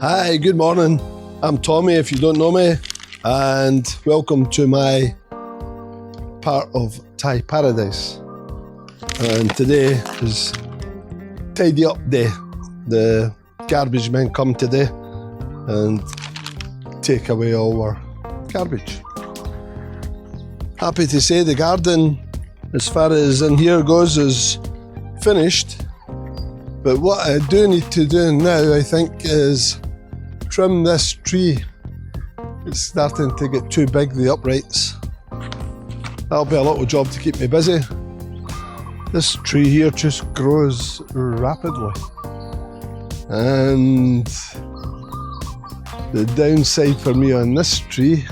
Hi, good morning. I'm Tommy, if you don't know me, and welcome to my part of Thai paradise. And today is tidy up day. The garbage men come today and take away all our garbage. Happy to say the garden, as far as in here goes, is finished. But what I do need to do now, I think, is trim this tree. It's starting to get too big, the uprights. That'll be a little job to keep me busy. This tree here just grows rapidly. And the downside for me on this tree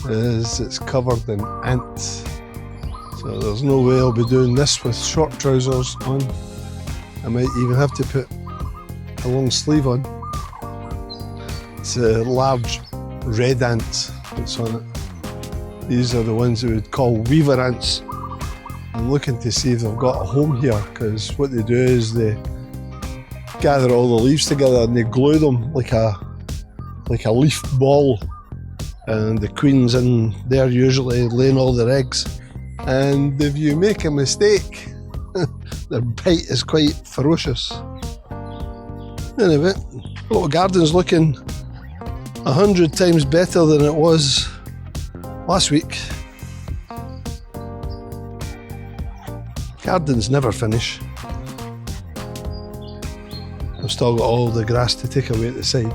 is it's covered in ants. So there's no way I'll be doing this with short trousers on. I might even have to put a long sleeve on. It's a large red ant that's on it. These are the ones that we would call weaver ants. I'm looking to see if they've got a home here, because what they do is they gather all the leaves together and they glue them like a leaf ball, and the queen's in there usually laying all their eggs. And if you make a mistake, their bite is quite ferocious. Anyway, the little garden's looking 100 times better than it was last week. Gardens never finish. I've still got all the grass to take away at the side.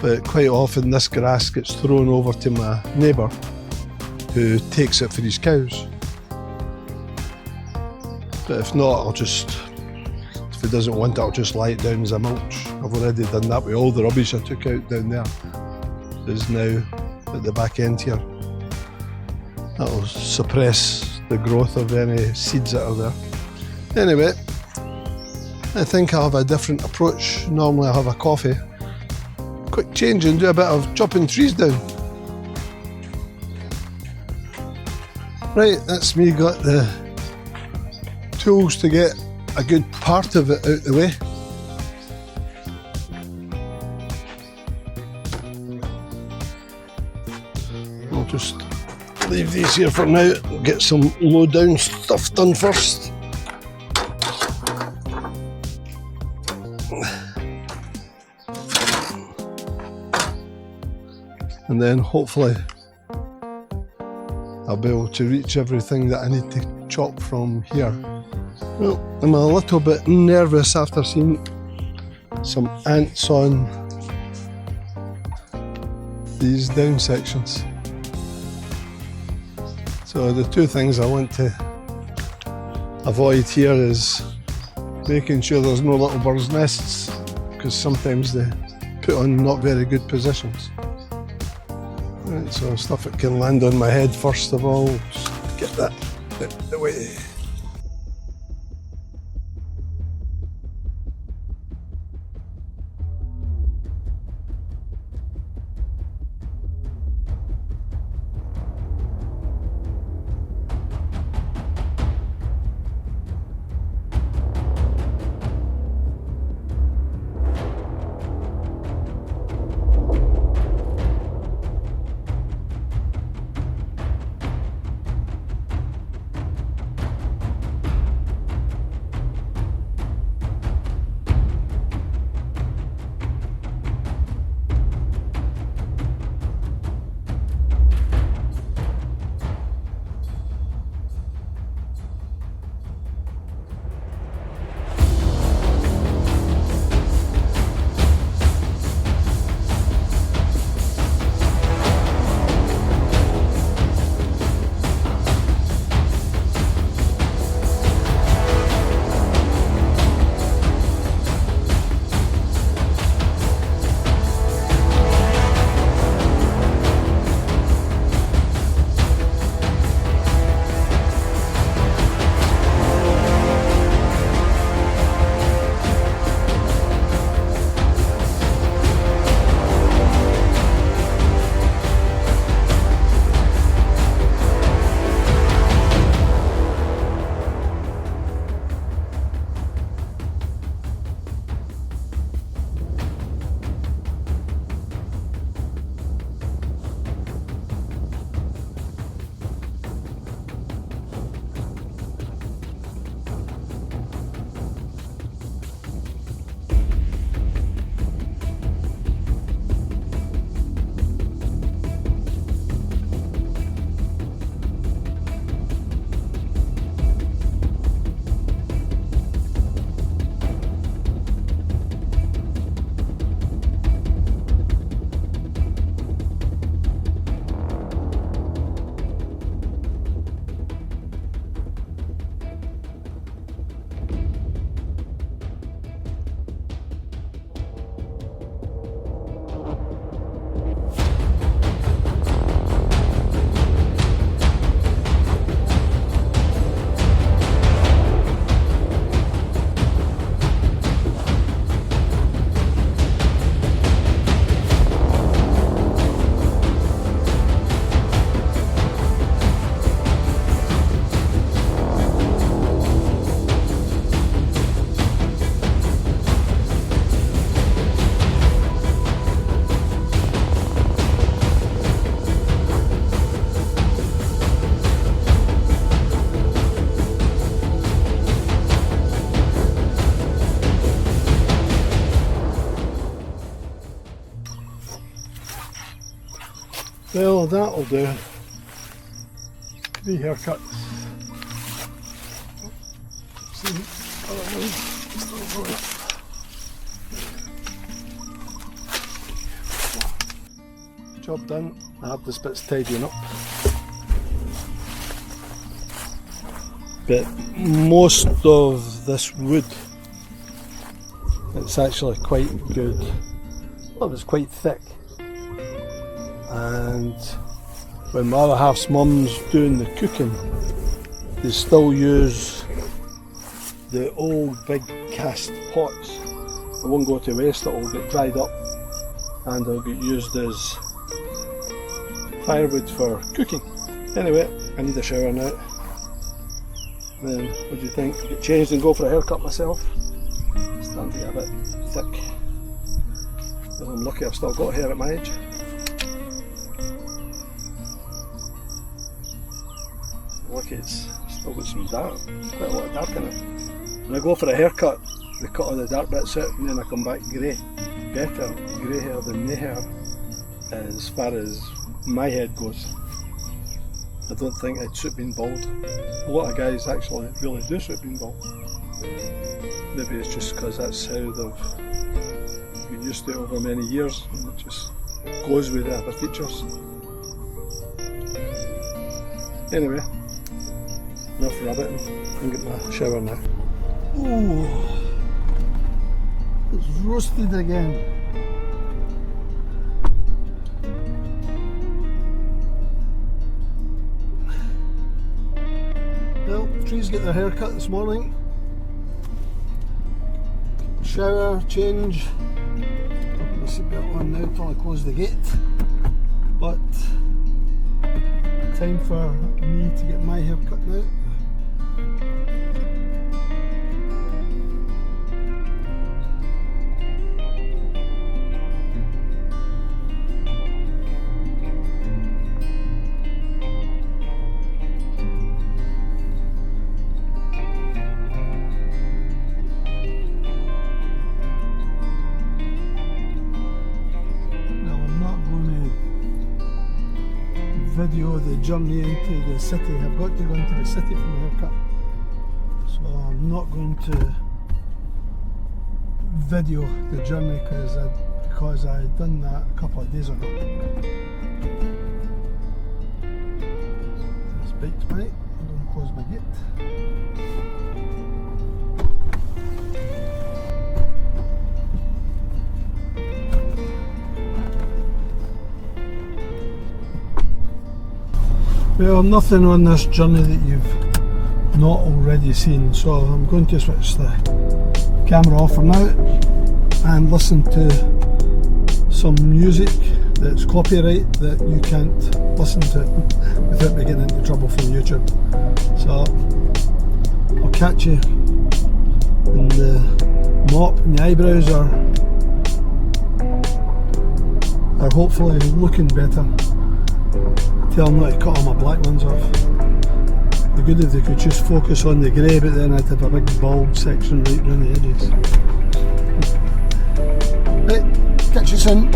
But quite often this grass gets thrown over to my neighbour, who takes it for his cows. But if not, if he doesn't want it, I'll just lie it down as a mulch. I've already done that with all the rubbish I took out down there. Is now at the back end here. That'll suppress the growth of any seeds that are there. Anyway, I think I'll have a different approach. Normally I'll have a coffee, quick change and do a bit of chopping trees down. Right, that's me got the tools to get a good part of it out the way. I'll just leave these here for now, get some low down stuff done first. And then hopefully I'll be able to reach everything that I need to chop from here. Well, I'm a little bit nervous after seeing some ants on these down sections. So the two things I want to avoid here is making sure there's no little birds' nests, because sometimes they put on not very good positions. Right, so stuff that can land on my head first of all, just get that out of the way. Well, that'll do. 3 haircuts. See, other one still going up. Job done. I have this bit's tidying up. But most of this wood, it's actually quite good. Well, it's quite thick. And when my other half's mum's doing the cooking, they still use the old big cast pots. They won't go to waste, it'll get dried up and it'll get used as firewood for cooking. Anyway, I need a shower now. Then, what do you think? Get changed and go for a haircut myself. It's starting to get a bit thick. But I'm lucky I've still got hair at my age. Lucky it's still got some dark, quite a lot of dark in it. When I go for a haircut, they cut all the dark bits out and then I come back grey. Better grey hair than no hair as far as my head goes. I don't think I'd suit being bald. A lot of guys actually really do suit being bald. Maybe it's just because that's how they've been used to it over many years and it just goes with the other features. Anyway, enough rabbitting. I'm getting my shower now. Ooh, it's roasted again. Well, trees get their haircut this morning. Shower, change. I'll put my seatbelt on now till I close the gate. But time for me to get my haircut now. Video the journey into the city. I've got to go into the city for my haircut, so I'm not going to video the journey because I had done that a couple of days ago. This bike's right. I'm going to close my gate. Well, nothing on this journey that you've not already seen, so I'm going to switch the camera off for now and listen to some music that's copyright that you can't listen to without me getting into trouble from YouTube. So I'll catch you when the mop and the eyebrows are hopefully looking better. Tell them not to cut all my black ones off. It'd be good if they could just focus on the grey, but then I'd have a big bald section right around the edges. Right, catch you soon.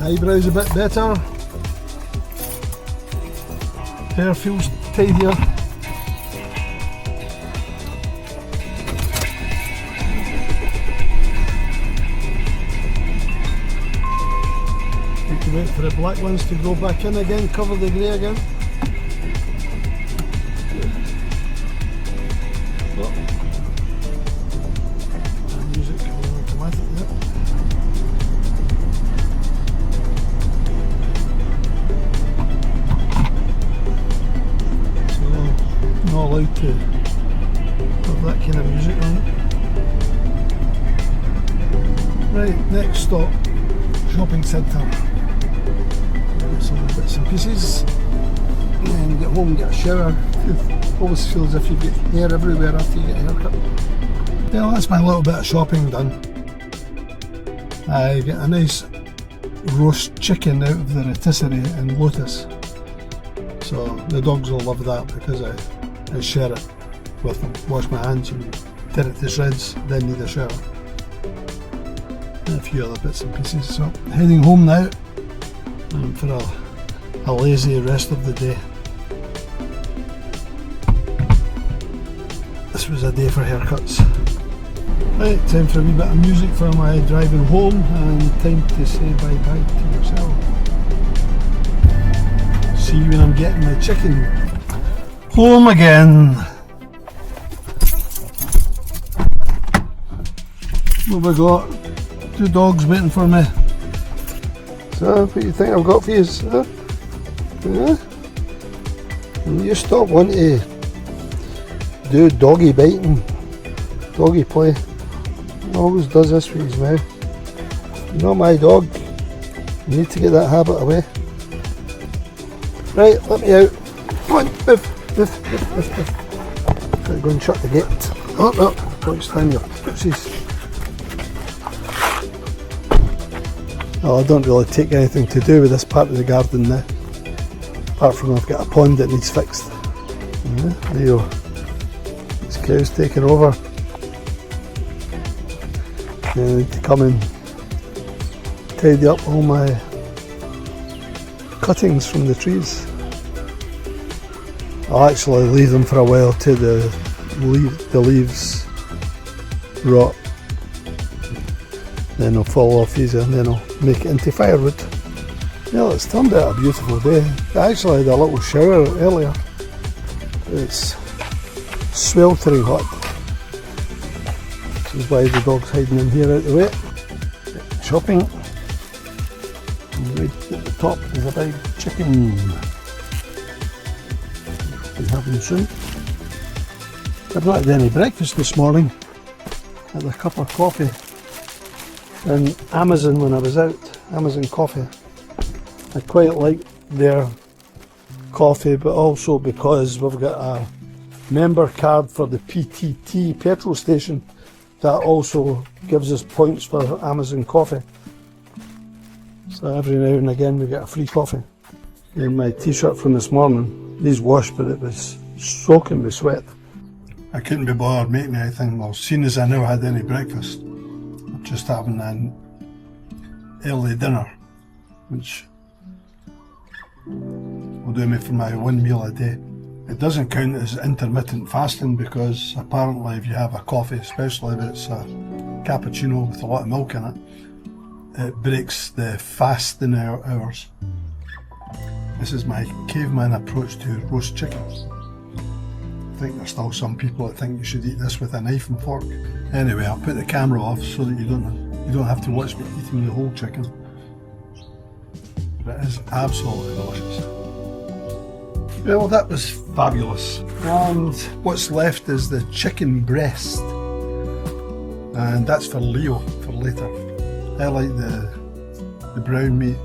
Eyebrows a bit better. Hair feels tidier. Need to wait for the black ones to go back in again, cover the grey again. Oh. Music going automatic there. Not allowed to have that kind of music on. Right, next stop, shopping centre. Get some bits and pieces, and then get home, get a shower. It always feels as if you get hair everywhere after you get a haircut. Well, that's my little bit of shopping done. I get a nice roast chicken out of the rotisserie in Lotus. So the dogs will love that because I share it with them. Wash my hands and tear it to shreds, then need a shower. And a few other bits and pieces. So heading home now for a lazy rest of the day. This was a day for haircuts. Right, time for a wee bit of music for my driving home and time to say bye bye to yourself. See you when I'm getting my chicken. Home again. What have I got? 2 dogs waiting for me. So, what do you think I've got for you? Huh? You stop wanting to do doggy biting, doggy play. He always does this with his mouth. You're not my dog. You need to get that habit away. Right, let me out. Come on, move. Gotta go and shut the gate. Oh no, don't stand your footses. Oh, I don't really take anything to do with this part of the garden now. Apart from I've got a pond that needs fixed. Yeah, there you go. This cow's taking over. I need to come and tidy up all my cuttings from the trees. I'll actually leave them for a while till the leaves rot. Then they'll fall off easy and then I'll make it into firewood. Well, it's turned out a beautiful day. I actually had a little shower earlier. It's sweltering hot. This is why the dog's hiding in here out the way. Shopping. And right at the top is a big chicken. We're having soon. I've not had any breakfast this morning. I had a cup of coffee and Amazon when I was out. Amazon coffee. I quite like their coffee, but also because we've got a member card for the PTT petrol station that also gives us points for Amazon coffee. So every now and again we get a free coffee. And my t-shirt from this morning, these washed, but it was soaking with sweat. I couldn't be bothered making anything. Well, seeing as I never had any breakfast, I'm just having an early dinner, which will do me for my one meal a day. It doesn't count as intermittent fasting because apparently if you have a coffee, especially if it's a cappuccino with a lot of milk in it, it breaks the fasting hours. This is my caveman approach to roast chickens. I think there's still some people that think you should eat this with a knife and fork. Anyway, I'll put the camera off so that you don't have to watch me eating the whole chicken. But it is absolutely delicious. Well, that was fabulous. And what's left is the chicken breast. And that's for Leo, for later. I like the brown meat,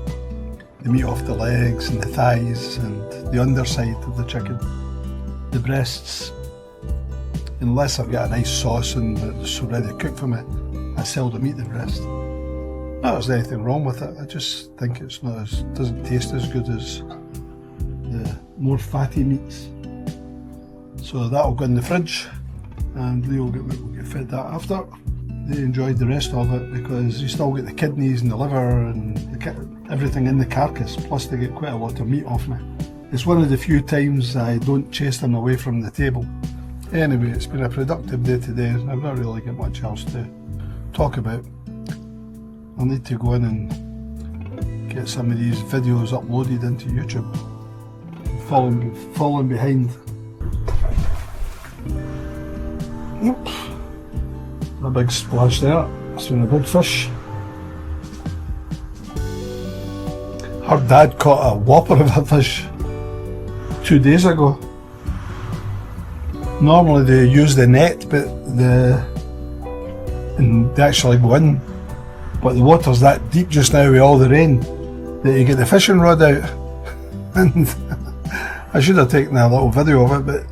the meat off the legs and the thighs and the underside of the chicken. The breasts, unless I've got a nice sauce and it's already cooked for me, I seldom eat the breast. Not that there's anything wrong with it, I just think it's doesn't taste as good as the more fatty meats. So that'll go in the fridge and Leo will get fed that after. They enjoyed the rest of it because you still get the kidneys and the liver and everything in the carcass, plus they get quite a lot of meat off me. It's one of the few times I don't chase them away from the table. Anyway, it's been a productive day today. I've not really got much else to talk about. I'll need to go in and get some of these videos uploaded into YouTube. Falling behind. Oops. A big splash there. It's been a big fish. Her dad caught a whopper of a fish 2 days ago. Normally they use the net, but they actually go in but the water's that deep just now with all the rain that you get the fishing rod out. And I should have taken a little video of it, but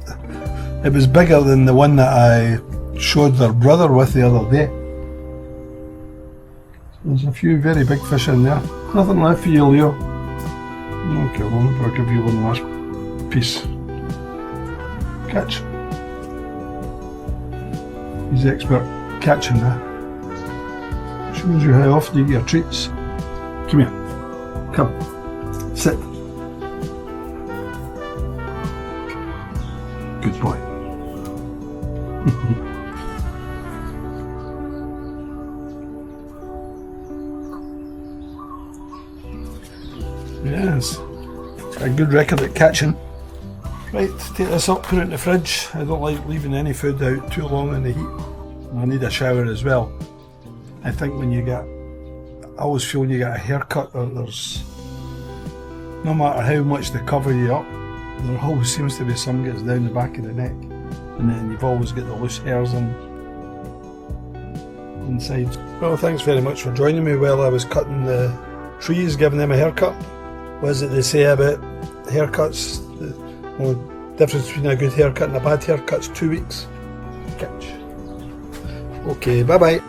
it was bigger than the one that I showed their brother with the other day. There's a few very big fish in there. Nothing left for you, Leo. Okay, well, I'll give you one last piece. Catch. He's the expert catching that. Shows you how often you get your treats. Come here. Come. Sit. Good boy. Yes. A good record at catching. Right, take this up, put it in the fridge. I don't like leaving any food out too long in the heat. I need a shower as well. I think when you get, I always feel when you get a haircut, there's, no matter how much they cover you up, there always seems to be some gets down the back of the neck, and then you've always got the loose hairs inside. Well, thanks very much for joining me while I was cutting the trees, giving them a haircut. What is it they say about haircuts? The only difference between a good haircut and a bad haircut's 2 weeks. Catch. Okay, bye bye.